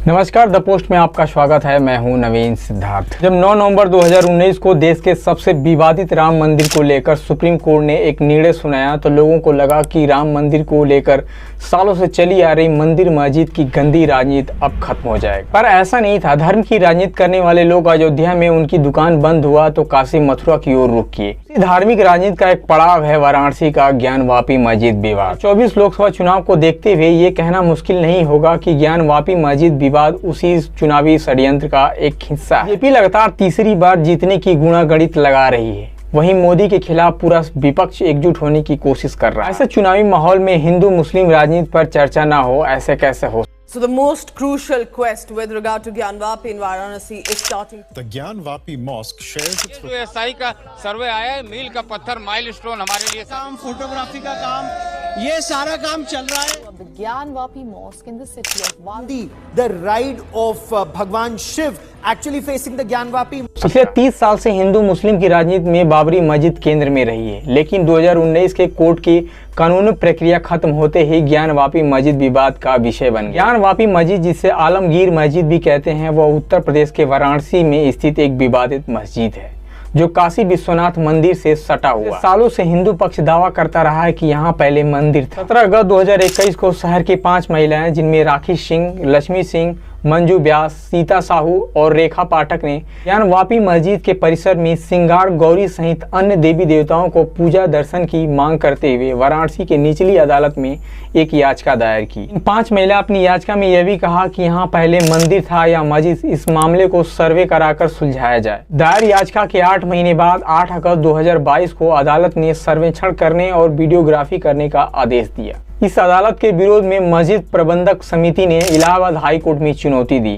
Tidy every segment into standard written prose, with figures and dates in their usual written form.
नमस्कार, the post में आपका स्वागत है। मैं हूं नवीन सिद्धार्थ। जब 9 नवंबर 2019 को देश के सबसे विवादित राम मंदिर को लेकर सुप्रीम कोर्ट ने एक निर्णय सुनाया तो लोगों को लगा कि राम मंदिर को लेकर सालों से चली आ रही मंदिर मस्जिद की गंदी राजनीति अब खत्म हो जाएगी, पर ऐसा नहीं था। धर्म की राजनीति करने वाले लोग अयोध्या में उनकी दुकान बंद हुआ तो काशी मथुरा की ओर रुख किए। धार्मिक राजनीति का एक पड़ाव है वाराणसी का ज्ञानवापी मस्जिद विवाद। 24 लोकसभा चुनाव को देखते हुए ये कहना मुश्किल नहीं होगा कि ज्ञानवापी मस्जिद विवाद उसी चुनावी षड्यंत्र का एक हिस्सा है। बीजेपी लगातार तीसरी बार जीतने की गुणागणित लगा रही है, वहीं मोदी के खिलाफ पूरा विपक्ष एकजुट होने की कोशिश कर रहा है। ऐसे चुनावी माहौल में हिंदू मुस्लिम राजनीति पर चर्चा न हो, ऐसे कैसे हो? So the most crucial quest with regard to Gyanvapi in Varanasi is starting. The Gyanvapi Mosque shares its जो एसआई का सर्वे आया है, मील का पत्थर माइलस्टोन हमारे लिए काम, फोटोग्राफी का काम, ये सारा काम चल रहा है। The Gyanvapi Mosque in the city of Varanasi. The ride of Bhagwan Shiv actually facing the Gyanvapi. पिछले 30 साल से हिंदू मुस्लिम की राजनीति में बाबरी मस्जिद केंद्र में रही है, लेकिन 2019 के कोर्ट की कानूनी प्रक्रिया खत्म होते ही ज्ञानवापी मस्जिद विवाद का विषय बन गया। ज्ञानवापी मस्जिद, जिसे आलमगीर मस्जिद भी कहते हैं, वह उत्तर प्रदेश के वाराणसी में स्थित एक विवादित मस्जिद है जो काशी विश्वनाथ मंदिर से सटा हुआ। सालों से हिंदू पक्ष दावा करता रहा है कि यहाँ पहले मंदिर था। 17 अगस्त 2021 को शहर की 5 महिलाएं, जिनमें राखी सिंह, लक्ष्मी सिंह, मंजू व्यास, सीता साहू और रेखा पाठक ने ज्ञानवापी मस्जिद के परिसर में सिंगार गौरी सहित अन्य देवी देवताओं को पूजा दर्शन की मांग करते हुए वाराणसी के निचली अदालत में एक याचिका दायर की। इन 5 महिला अपनी याचिका में यह भी कहा कि यहाँ पहले मंदिर था या मस्जिद, इस मामले को सर्वे कराकर सुलझाया जाए। दायर याचिका के 8 महीने बाद 8 अगस्त 2022 को अदालत ने सर्वेक्षण करने और वीडियोग्राफी करने का आदेश दिया। इस अदालत के विरोध में मस्जिद प्रबंधक समिति ने इलाहाबाद हाई कोर्ट में चुनौती दी,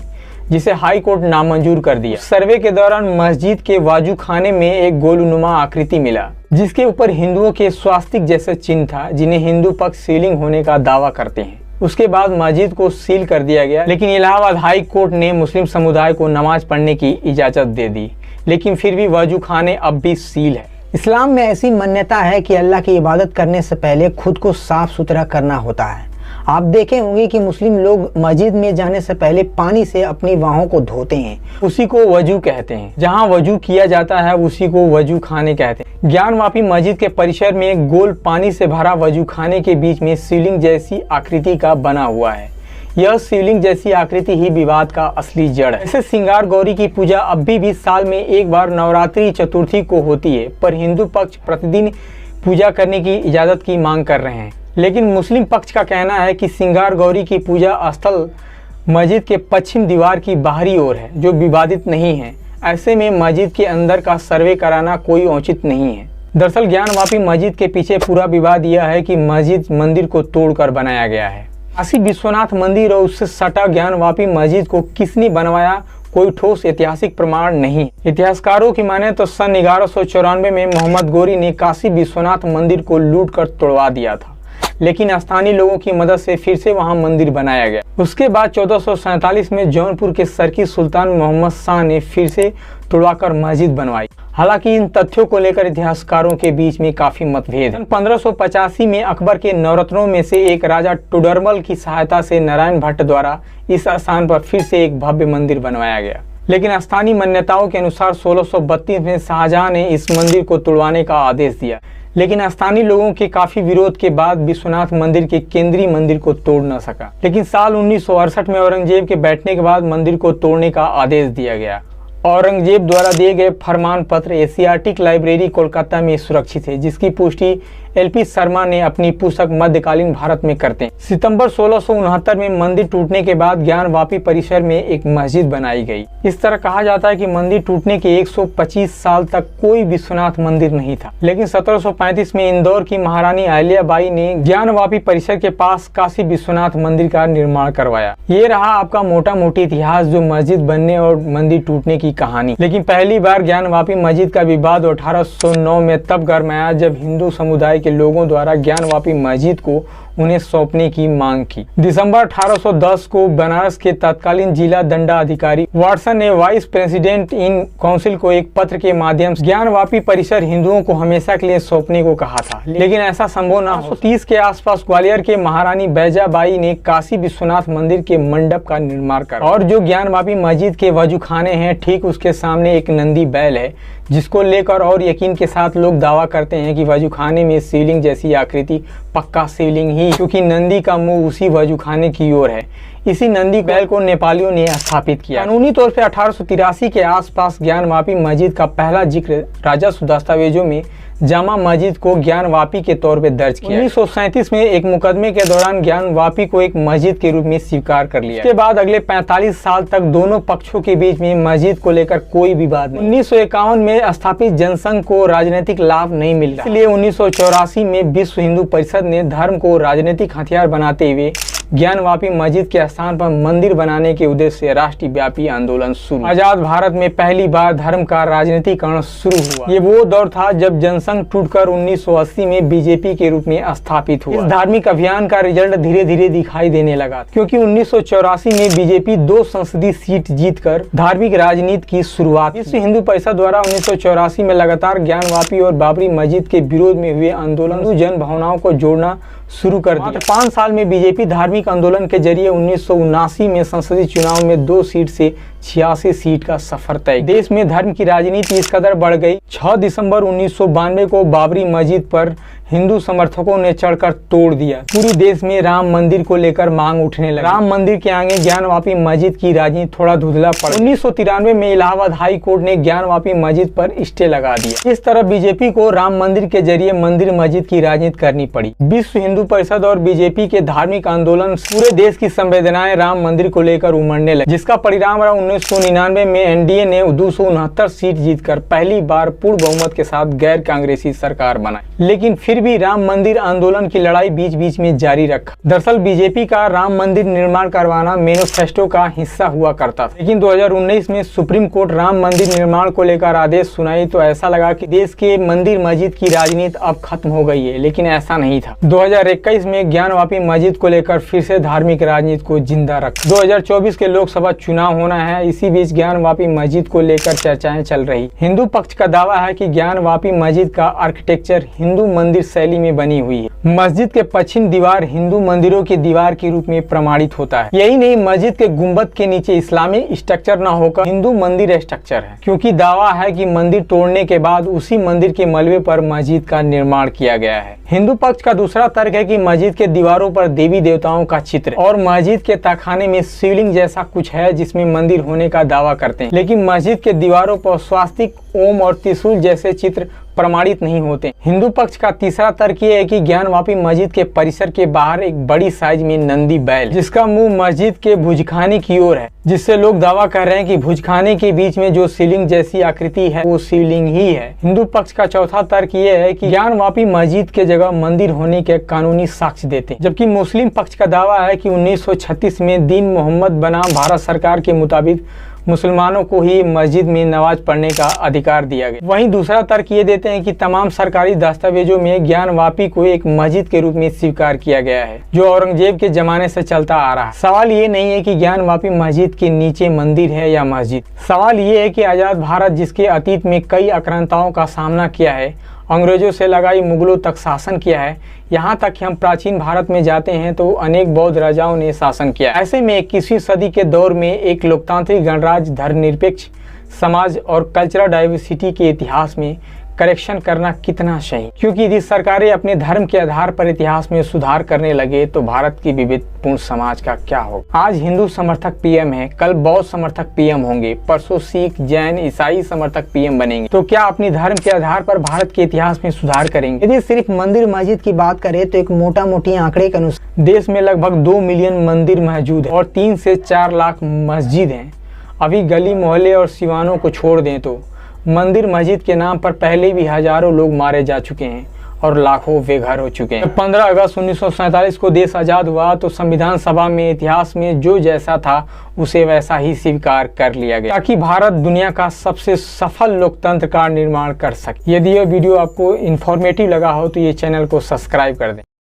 जिसे हाई कोर्ट नामंजूर कर दिया। सर्वे के दौरान मस्जिद के वाजू खाने में एक गोलनुमा आकृति मिला, जिसके ऊपर हिंदुओं के स्वास्तिक जैसे चिन्ह था, जिन्हें हिंदू पक्ष सीलिंग होने का दावा करते हैं। उसके बाद मस्जिद को सील कर दिया गया, लेकिन इलाहाबाद हाई कोर्ट ने मुस्लिम समुदाय को नमाज पढ़ने की इजाजत दे दी, लेकिन फिर भी वाजू खाने अब भी सील है। इस्लाम में ऐसी मान्यता है कि अल्लाह की इबादत करने से पहले खुद को साफ सुथरा करना होता है। आप देखे होंगे कि मुस्लिम लोग मस्जिद में जाने से पहले पानी से अपनी बाहों को धोते हैं, उसी को वजू कहते हैं। जहां वजू किया जाता है उसी को वजू खाने कहते हैं। ज्ञानवापी मस्जिद के परिसर में एक गोल पानी से भरा वजू खाने के बीच में शिवलिंग जैसी आकृति का बना हुआ है। यह शिवलिंग जैसी आकृति ही विवाद का असली जड़ है। ऐसे सिंगार गौरी की पूजा अभी भी साल में एक बार नवरात्रि चतुर्थी को होती है, पर हिंदू पक्ष प्रतिदिन पूजा करने की इजाजत की मांग कर रहे हैं। लेकिन मुस्लिम पक्ष का कहना है कि सिंगार गौरी की पूजा स्थल मस्जिद के पश्चिम दीवार की बाहरी ओर है, जो विवादित नहीं है। ऐसे में मस्जिद के अंदर का सर्वे कराना कोई औचित नहीं है। दरअसल ज्ञानवापी मस्जिद के पीछे पूरा विवाद यह है कि मस्जिद मंदिर को तोड़कर बनाया गया है। काशी विश्वनाथ मंदिर और उससे सटा ज्ञानवापी मस्जिद को किसने बनवाया, कोई ठोस ऐतिहासिक प्रमाण नहीं। इतिहासकारों की माने तो सन 1194 में मोहम्मद गोरी ने काशी विश्वनाथ मंदिर को लूट कर तोड़वा दिया था, लेकिन स्थानीय लोगों की मदद से फिर से वहां मंदिर बनाया गया। उसके बाद 1447 में जौनपुर के सरकी सुल्तान मोहम्मद शाह ने फिर से तोड़वाकर मस्जिद बनवाई। हालांकि इन तथ्यों को लेकर इतिहासकारों के बीच में काफी मतभेद है। 1585 में अकबर के नवरत्नों में से एक राजा टुडरमल की सहायता से नारायण भट्ट द्वारा इस स्थान पर फिर से एक भव्य मंदिर बनवाया गया, लेकिन स्थानीय मान्यताओं के अनुसार 1632 में शाहजहां ने इस मंदिर को तोड़वाने का आदेश दिया, लेकिन स्थानीय लोगों के काफी विरोध के बाद विश्वनाथ मंदिर के केंद्रीय मंदिर को तोड़ न सका। लेकिन साल 1968 में औरंगजेब के बैठने के बाद मंदिर को तोड़ने का आदेश दिया गया। औरंगजेब द्वारा दिए गए फरमान पत्र एशियाटिक लाइब्रेरी कोलकाता में सुरक्षित है, जिसकी पुष्टि एलपी शर्मा ने अपनी पुस्तक मध्यकालीन भारत में करते हैं। सितंबर 1669 में मंदिर टूटने के बाद ज्ञानवापी परिसर में एक मस्जिद बनाई गई। इस तरह कहा जाता है कि मंदिर टूटने के 125 साल तक कोई विश्वनाथ मंदिर नहीं था, लेकिन 1735 में इंदौर की महारानी अहिल्याबाई ने ज्ञानवापी परिसर के पास काशी विश्वनाथ मंदिर का निर्माण करवाया। ये रहा आपका मोटा मोटी इतिहास, जो मस्जिद बनने और मंदिर टूटने की कहानी। लेकिन पहली बार ज्ञानवापी मस्जिद का विवाद 1809 में तब गरमाया जब हिंदू समुदाय के लोगों द्वारा ज्ञानवापी मस्जिद को उन्हें सौंपने की मांग की। दिसंबर 1810 को बनारस के तत्कालीन जिला दंडाधिकारी वाटसन ने वाइस प्रेसिडेंट इन काउंसिल को एक पत्र के माध्यम से ज्ञानवापी परिसर हिंदुओं को हमेशा के लिए सौंपने को कहा था, लेकिन ऐसा संभव न हो। 30 के आसपास ग्वालियर के महारानी बैजाबाई ने काशी विश्वनाथ मंदिर के मंडप का निर्माण करा और जो ज्ञानवापी मस्जिद के वजूखाने हैं ठीक उसके सामने एक नंदी बैल है, जिसको लेकर और यकीन के साथ लोग दावा करते हैं कि वजूखाने में शिवलिंग जैसी आकृति पक्का शिवलिंग ही, क्योंकि नंदी का मुंह उसी वजूखाने की ओर है। इसी नंदी बैल को नेपालियों ने स्थापित किया। कानूनी तौर पर 1883 के आसपास ज्ञानवापी मस्जिद का पहला जिक्र राजस्व दस्तावेजों में जामा मस्जिद को ज्ञानवापी के तौर पे दर्ज किया। 1937 में एक मुकदमे के दौरान ज्ञानवापी को एक मस्जिद के रूप में स्वीकार कर लिया। इसके बाद अगले 45 साल तक दोनों पक्षों के बीच में मस्जिद को लेकर कोई विवाद नहीं। 1951 में स्थापित जनसंघ को राजनीतिक लाभ नहीं मिल रहा, इसलिए 1984 में विश्व हिंदू परिषद ने धर्म को राजनीतिक हथियार बनाते हुए ज्ञानवापी मस्जिद के स्थान पर मंदिर बनाने के उद्देश्य से राष्ट्रीय व्यापी आंदोलन शुरू। आजाद भारत में पहली बार धर्म का राजनीतिकरण शुरू हुआ। ये वो दौर था जब जनसंघ टूटकर 1980 में बीजेपी के रूप में स्थापित हुआ। इस धार्मिक अभियान का रिजल्ट धीरे धीरे दिखाई देने लगा, क्योंकि 1984 में बीजेपी 2 संसदीय सीट जीतकर धार्मिक राजनीति की शुरुआत। विश्व हिंदू परिषद द्वारा 1984 में लगातार ज्ञानवापी और बाबरी मस्जिद के विरोध में हुए आंदोलन जन भावनाओं को जोड़ना शुरू कर दिया। 5 साल में बीजेपी धार्मिक आंदोलन के जरिए 1979 में संसदीय चुनाव में 2 सीट से 86 सीट का सफर तय। देश में धर्म की राजनीति इस कदर बढ़ गई। 6 दिसंबर 1992 को बाबरी मस्जिद पर हिंदू समर्थकों ने चढ़कर तोड़ दिया। पूरे देश में राम मंदिर को लेकर मांग उठने लगी। राम मंदिर के आगे ज्ञानवापी मस्जिद की राजनीति थोड़ा धुंधला पड़ा। 1993 में इलाहाबाद हाई कोर्ट ने ज्ञानवापी मस्जिद पर स्टे लगा दिया। इस तरह बीजेपी को राम मंदिर के जरिए मंदिर मस्जिद की राजनीति करनी पड़ी। विश्व हिंदू परिषद और बीजेपी के धार्मिक आंदोलन पूरे देश की संवेदनाएं राम मंदिर को लेकर उमड़ने लगी, जिसका परिणाम रहा 1999 में एनडीए ने 269 सीट जीतकर पहली बार पूर्ण बहुमत के साथ गैर कांग्रेसी सरकार बनाई। लेकिन फिर भी राम मंदिर आंदोलन की लड़ाई बीच बीच में जारी रखा। दरअसल बीजेपी का राम मंदिर निर्माण करवाना मैनिफेस्टो का हिस्सा हुआ करता था, लेकिन 2019 में सुप्रीम कोर्ट राम मंदिर निर्माण को लेकर आदेश सुनाई तो ऐसा लगा कि देश के मंदिर मस्जिद की राजनीति अब खत्म हो गई है, लेकिन ऐसा नहीं था। 2021 में ज्ञानवापी मस्जिद को लेकर फिर से धार्मिक राजनीति को जिंदा रखा। 2024 के लोकसभा चुनाव होना है, इसी बीच ज्ञानवापी मस्जिद को लेकर चर्चाएं चल रही। हिंदू पक्ष का दावा है कि ज्ञानवापी मस्जिद का आर्किटेक्चर हिंदू मंदिर शैली में बनी हुई है। मस्जिद के पश्चिम दीवार हिंदू मंदिरों की दीवार के रूप में प्रमाणित होता है। यही नहीं, मस्जिद के गुंबद के नीचे इस्लामी स्ट्रक्चर न होकर हिंदू मंदिर स्ट्रक्चर है, क्योंकि दावा है कि मंदिर तोड़ने के बाद उसी मंदिर के मलबे पर मस्जिद का निर्माण किया गया है। हिंदू पक्ष का दूसरा तर्क है कि मस्जिद के दीवारों पर देवी देवताओं का चित्र और मस्जिद के तहखाने में शिवलिंग जैसा कुछ है जिसमें मंदिर होने का दावा करते हैं, लेकिन मस्जिद के दीवारों पर स्वास्तिक, ओम और त्रिशूल जैसे चित्र प्रमाणित नहीं होते। हिंदू पक्ष का तीसरा तर्क ये है कि ज्ञानवापी मस्जिद के परिसर के बाहर एक बड़ी साइज में नंदी बैल, जिसका मुंह मस्जिद के भुजखाने की ओर है, जिससे लोग दावा कर रहे हैं कि भुजखाने के बीच में जो शिवलिंग जैसी आकृति है वो शिवलिंग ही है। हिंदू पक्ष का चौथा तर्क ये है कि ज्ञानवापी मस्जिद के जगह मंदिर होने के कानूनी साक्ष्य देते हैं, जबकि मुस्लिम पक्ष का दावा है कि 1936 में दीन मोहम्मद बनाम भारत सरकार के मुताबिक मुसलमानों को ही मस्जिद में नमाज पढ़ने का अधिकार दिया गया। वहीं दूसरा तर्क ये देते हैं कि तमाम सरकारी दस्तावेजों में ज्ञानवापी को एक मस्जिद के रूप में स्वीकार किया गया है, जो औरंगजेब के जमाने से चलता आ रहा है। सवाल ये नहीं है कि ज्ञानवापी मस्जिद के नीचे मंदिर है या मस्जिद, सवाल ये है कि आजाद भारत जिसके अतीत में कई आक्रांताओं का सामना किया है, अंग्रेजों से लगाई मुगलों तक शासन किया है, यहाँ तक कि हम प्राचीन भारत में जाते हैं तो अनेक बौद्ध राजाओं ने शासन किया। ऐसे में 21वीं सदी के दौर में एक लोकतांत्रिक गणराज्य, धर्मनिरपेक्ष समाज और कल्चरल डाइवर्सिटी के इतिहास में करेक्शन करना कितना सही, क्योंकि यदि सरकारें अपने धर्म के आधार पर इतिहास में सुधार करने लगे तो भारत की विविधपूर्ण समाज का क्या होगा। आज हिंदू समर्थक पीएम है, कल बौद्ध समर्थक पीएम होंगे, परसों सिख, जैन, ईसाई समर्थक पीएम बनेंगे, तो क्या अपनी धर्म के आधार पर भारत के इतिहास में सुधार करेंगे। यदि सिर्फ मंदिर मस्जिद की बात करें तो एक मोटा मोटी आंकड़े के अनुसार देश में लगभग 2 मिलियन मंदिर मौजूद है और 3 से 4 लाख मस्जिद हैं। अभी गली मोहल्ले और सिवानों को छोड़ दें तो मंदिर मस्जिद के नाम पर पहले भी हजारों लोग मारे जा चुके हैं और लाखों बेघर हो चुके हैं। 15 अगस्त 1947 को देश आजाद हुआ तो संविधान सभा में इतिहास में जो जैसा था उसे वैसा ही स्वीकार कर लिया गया, ताकि भारत दुनिया का सबसे सफल लोकतंत्र का निर्माण कर सके। यदि यह वीडियो आपको इन्फॉर्मेटिव लगा हो तो ये चैनल को सब्सक्राइब कर दें।